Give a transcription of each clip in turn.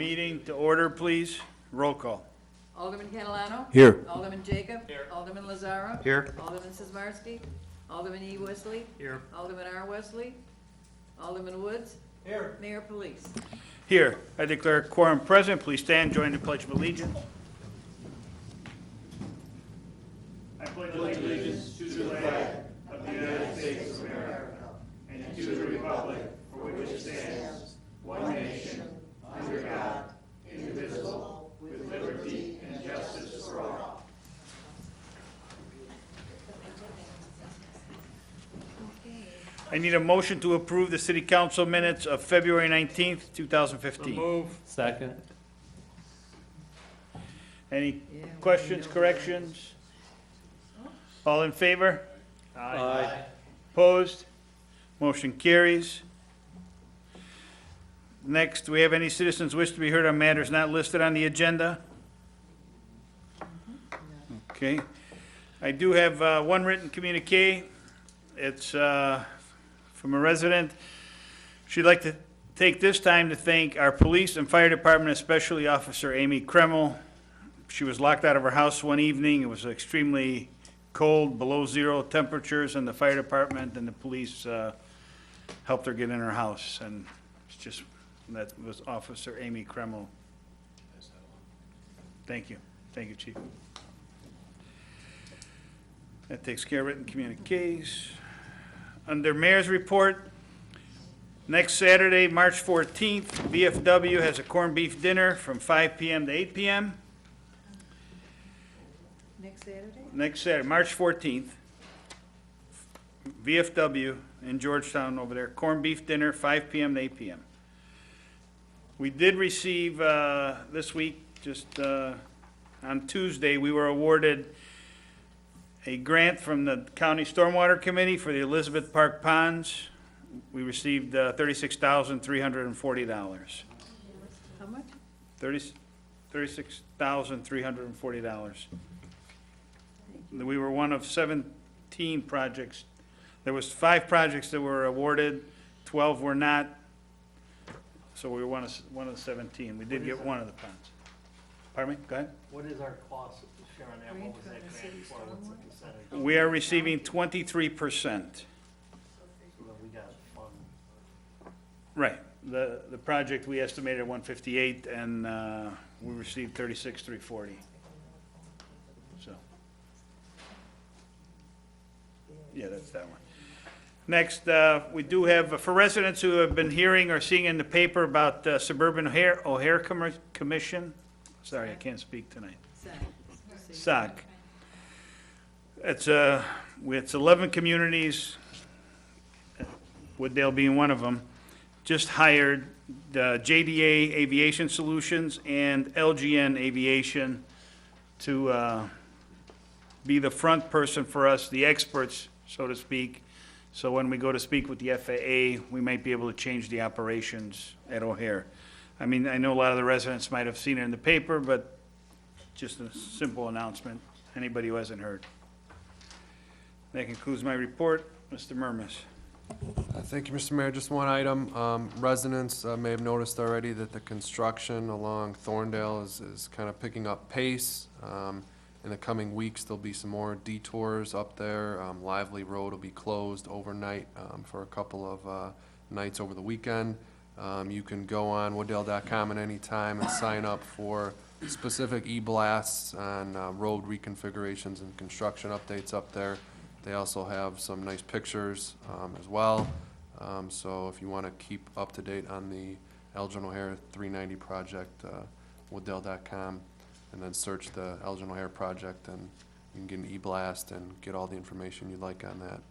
Meeting to order, please. Roll call. Alderman Catalano. Here. Alderman Jacob. Here. Alderman Lazaro. Here. Alderman Sizmarsky. Alderman E. Wesley. Here. Alderman R. Wesley. Alderman Woods. Here. Mayor Police. Here, I declare quorum present. Please stand, join the Pledge of Allegiance. I pledge allegiance to the flag of the United States of America and to the republic for which it stands, one nation, under God, indivisible, with liberty and justice for all. I need a motion to approve the city council minutes of February 19th, 2015. Second. Any questions, corrections? All in favor? Aye. Opposed? Motion carries. Next, do we have any citizens wish to be heard on matters not listed on the agenda? Okay. I do have one written communique. It's from a resident. She'd like to take this time to thank our police and fire department, especially Officer Amy Kreml. She was locked out of her house one evening. It was extremely cold, below zero temperatures, and the fire department and the police helped her get in her house. And it's just, that was Officer Amy Kreml. Thank you. Thank you, Chief. That takes care of written communiques. Under Mayor's Report, next Saturday, March 14th, VFW has a corned beef dinner from 5 p.m. to 8 p.m. Next Saturday? Next Saturday, March 14th, VFW in Georgetown over there, corned beef dinner, 5 p.m. to 8 p.m. We did receive this week, just on Tuesday, we were awarded a grant from the County Stormwater Committee for the Elizabeth Park Ponds. We received $36,340. How much? $36,340. We were one of 17 projects. There was 5 projects that were awarded, 12 were not. So we were one of the 17. We did get one of the ponds. Pardon me? Go ahead. What is our cost, Sharon, and what was that grant for, what's the percentage? We are receiving 23%. So that we got a fund. Right. The project, we estimated at 158, and we received 36,340. So, yeah, that's that one. Next, we do have, for residents who have been hearing or seeing in the paper about Suburban O'Hare Commission, sorry, I can't speak tonight. SOC. It's 11 communities, Wooddale being one of them, just hired JDA Aviation Solutions and LGN Aviation to be the front person for us, the experts, so to speak. So when we go to speak with the FAA, we might be able to change the operations at O'Hare. I mean, I know a lot of the residents might have seen it in the paper, but just a simple announcement, anybody who hasn't heard. That concludes my report. Mr. Murmas. Thank you, Mr. Mayor. Just one item. Residents may have noticed already that the construction along Thorndale is kind of picking up pace. In the coming weeks, there'll be some more detours up there. Lively Road will be closed overnight for a couple of nights over the weekend. You can go on wooddale.com at any time and sign up for specific e-blasts on road reconfigurations and construction updates up there. They also have some nice pictures as well. So if you want to keep up to date on the Elgin O'Hare 390 project, wooddale.com, and then search the Elgin O'Hare project, and you can get an e-blast and get all the information you'd like on that.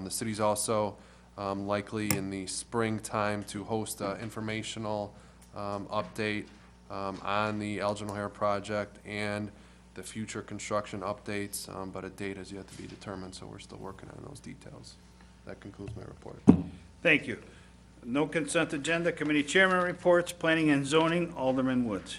The city's also likely in the springtime to host an informational update on the Elgin O'Hare project and the future construction updates, but a date has yet to be determined, so we're still working on those details. That concludes my report. Thank you. No consent agenda. Committee chairman reports. Planning and zoning, Alderman Woods.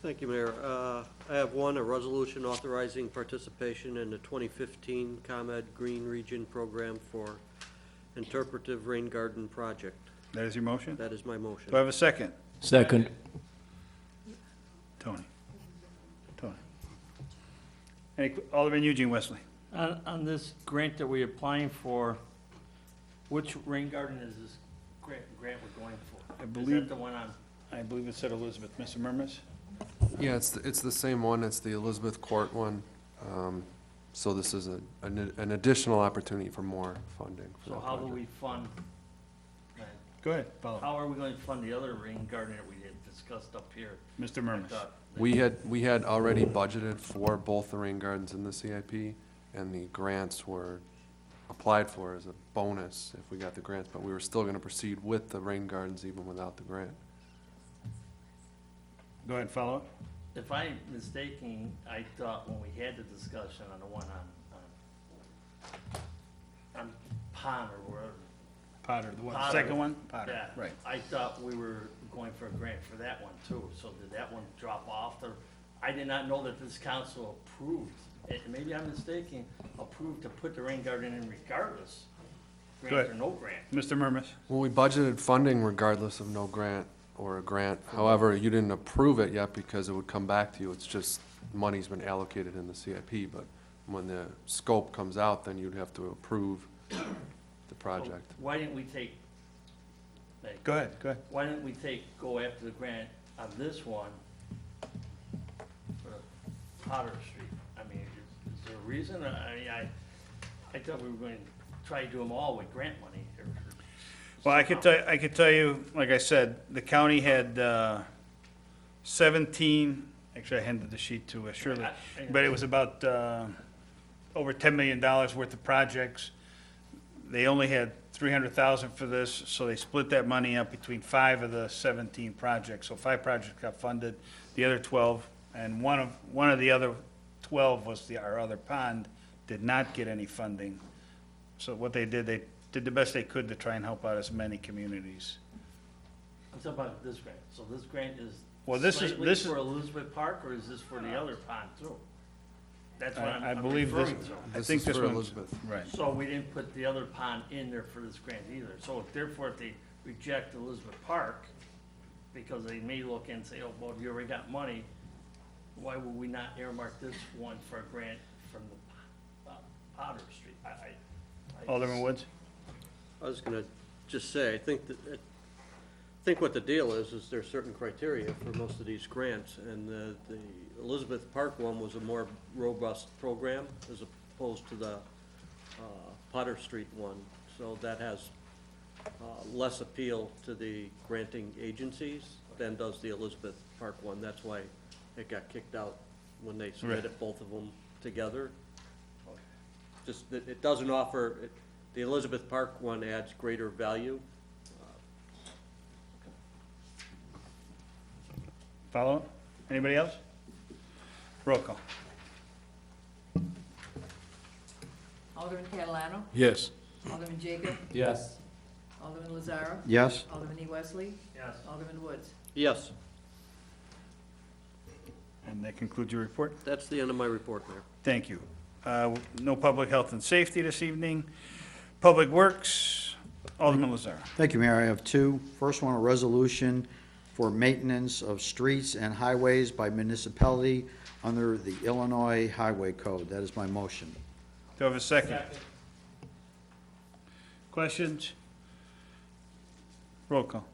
Thank you, Mayor. I have one, a resolution authorizing participation in the 2015 ComEd Green Region Program for Interpretive Rain Garden Project. That is your motion? That is my motion. Do I have a second? Second. Alderman Eugene Wesley. On this grant that we're applying for, which rain garden is this grant we're going for? I Is believe- that the one on, I believe it said Elizabeth. Mr. Murmas? Yeah, it's the same one, it's the Elizabeth Court one. So this is an additional opportunity for more funding for so that how do project. we fund, Go ahead, follow. how are we going to fund the other rain garden that we had discussed up here? Mr. I Murmas. thought- We had already budgeted for both the rain gardens in the CIP, and the grants were applied for as a bonus if we got the grants, but we were still gonna proceed with the rain gardens even without the grant. Go ahead, follow up. If I'm mistaken, I thought when we had the discussion on the one on Pond or wherever. Potter, the one, Potter. second one? Potter, Yeah, right. I thought we were going for a grant for that one too, so did that one drop off? Or I did not know that this council approved, maybe I'm mistaken, approved to put the rain garden in regardless, grant Good. or no grant. Mr. Murmas. Well, we budgeted funding regardless of no grant or a grant. However, you didn't approve it yet because it would come back to you. It's just money's been allocated in the CIP, but when the scope comes out, then you'd have to approve the project. So why didn't we take, like, Go ahead. why didn't we go after the grant on this one for Potter Street? I mean, is there a reason? I thought we were going to try to do them all with grant money. Well, I could tell you, like I said, the county had 17, actually I handed the sheet to Shirley, but it was about over $10 million worth of projects. They only had 300,000 for this, so they split that money up between 5 of the 17 projects. So 5 projects got funded, the other 12, and one of the other 12 was our other pond, did not get any funding. So what they did the best they could to try and help out as many communities. I'm talking about this grant. So this grant is Well, this is- slightly this is- for Elizabeth Park, or is this for the other pond too? That's what I I'm believe this, referring to. I This think is this for one's, Elizabeth. right. So we didn't put the other pond in there for this grant either. So therefore, if they reject Elizabeth Park, because they may look and say, oh, well, you already got money, why would we not earmark this one for a grant from the Potter Street? Alderman Woods? I was gonna just say, I think what the deal is there's certain criteria for most of these grants, and the Elizabeth Park one was a more robust program as opposed to the Potter Street one, so that has less appeal to the granting agencies than does the Elizabeth Park one. That's why it got kicked out when they submitted both of them together. Just that it doesn't offer, the Elizabeth Park one adds greater value. Follow? Anybody else? Roll call. Alderman Catalano? Yes. Alderman Jacob? Yes. Alderman Lazara? Yes. Alderman E. Wesley? Yes. Alderman Woods? Yes, And that concludes your report? that's the end of my report, Mayor. Thank you. No public health and safety this evening. Public Works, Alderman Lazar. Thank you, Mayor. I have two. First one, a resolution for maintenance of streets and highways by municipality under the Illinois Highway Code. That is my motion. Do I have a second? Questions? Roll call.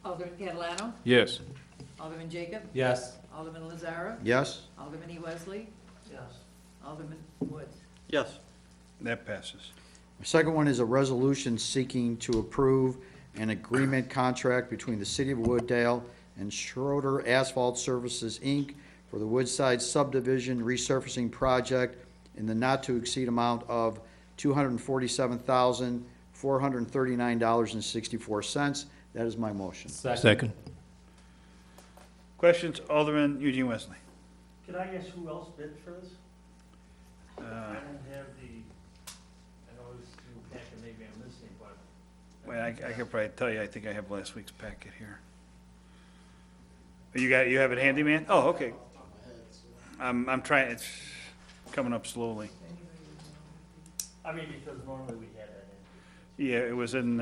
Alderman Catalano? Yes. Alderman Jacob? Yes. Alderman Lazara? Yes? Alderman E. Wesley? Yes. Alderman Woods? Yes, That passes. The second one is a resolution seeking to approve an agreement contract between the City of Wooddale and Schroeder Asphalt Services, Inc. for the Woodside Subdivision Resurfacing Project in the not-to-exceed amount of $247,439.64. That is my motion. Second. Questions? Alderman Eugene Wesley. Could I ask who else bid for this? I Uh, don't have I know this is new packet, maybe I'm missing, but. Wait, I could probably tell you, I think I have last week's packet here. You have it handy, man? Oh, okay. I'm trying, it's coming up slowly. I mean, because normally we had that in. Yeah, it was in,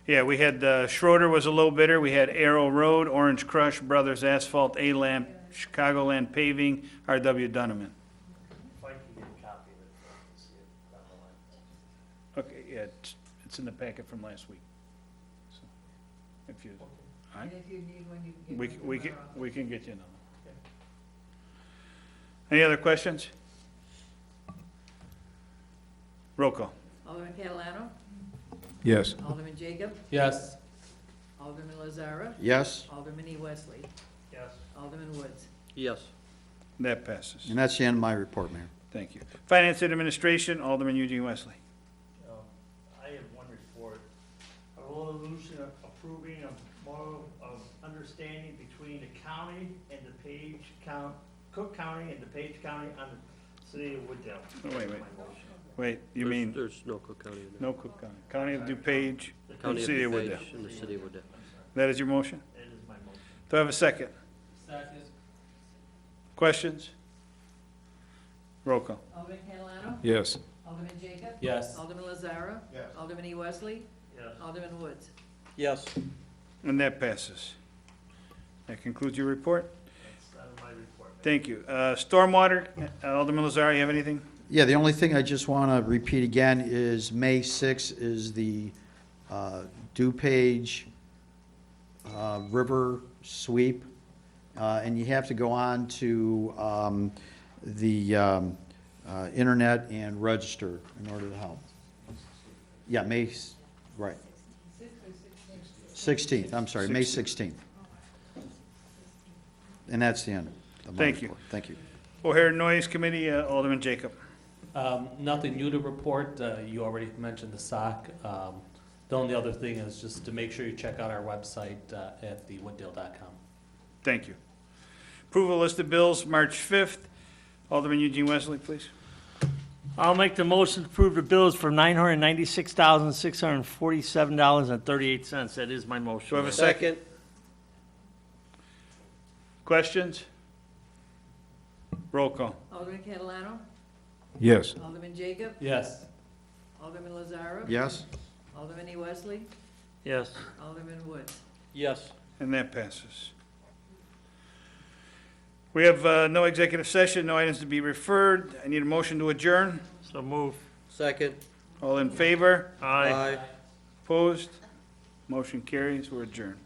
yeah, we had, Schroeder was a low bidder, we had Arrow Road, Orange Crush, Brothers Asphalt, A-Lamp, Chicagoland Paving, R.W. Donovan. If I can get a copy of it, to see it down the line. Okay, yeah, it's in the packet from last week. So, if you, all And right, if you need one, you can we, get c- one we from can, our office. we can get you another. Any other questions? Roll call. Alderman Catalano? Yes. Alderman Jacob? Yes. Alderman Lazara? Yes, Alderman E. Wesley? Yes. Alderman Woods? Yes. That passes. and that's the end of my report, Mayor. Thank you. Finance and Administration, Alderman Eugene Wesley. I have one report. A resolution approving a model of understanding between the county and DePage County, Cook County and DePage County on the city of Wooddale. Oh, wait, wait. My motion. Wait, you There's- mean, There's no Cook County in there. no Cook County, County of DuPage, and County of City of DuPage Wooddale. and the city of Wooddale. That is your motion? That is my motion. Do I have a second? Second. Questions? Roll call. Alderman Catalano? Yes. Alderman Jacob? Yes. Alderman Lazara? Yes. Alderman E. Wesley? Yes. Alderman Woods? Yes. And that passes. That concludes your report? That's out of my report. Mayor. Thank you. Stormwater, Alderman Lazar, you have anything? Yeah, the only thing I just want to repeat again is May 6th is the DuPage River Sweep, and you have to go on to the internet and register in order to help. Yeah, right. 16th, I'm sorry, May 16th. And that's the end of my Thank you. report. Thank you. O'Hare Noise Committee, Alderman Jacob. Nothing new to report. You already mentioned the SOC. The only other thing is just to make sure you check out our website at thewooddale.com. Thank you. Approval list of bills, March 5th. Alderman Eugene Wesley, please. I'll make the motion to approve the bills for $996,647.38. That is my motion. Do I have a second? Questions? Roll call. Alderman Catalano? Yes. Alderman Jacob? Yes. Alderman Lazara? Yes? Alderman E. Wesley? Yes. Alderman Woods? Yes. And that passes. We have no executive session, no items to be referred. I need a motion to adjourn. So move. Second. All in favor? Aye. Opposed? Motion carries. We're adjourned.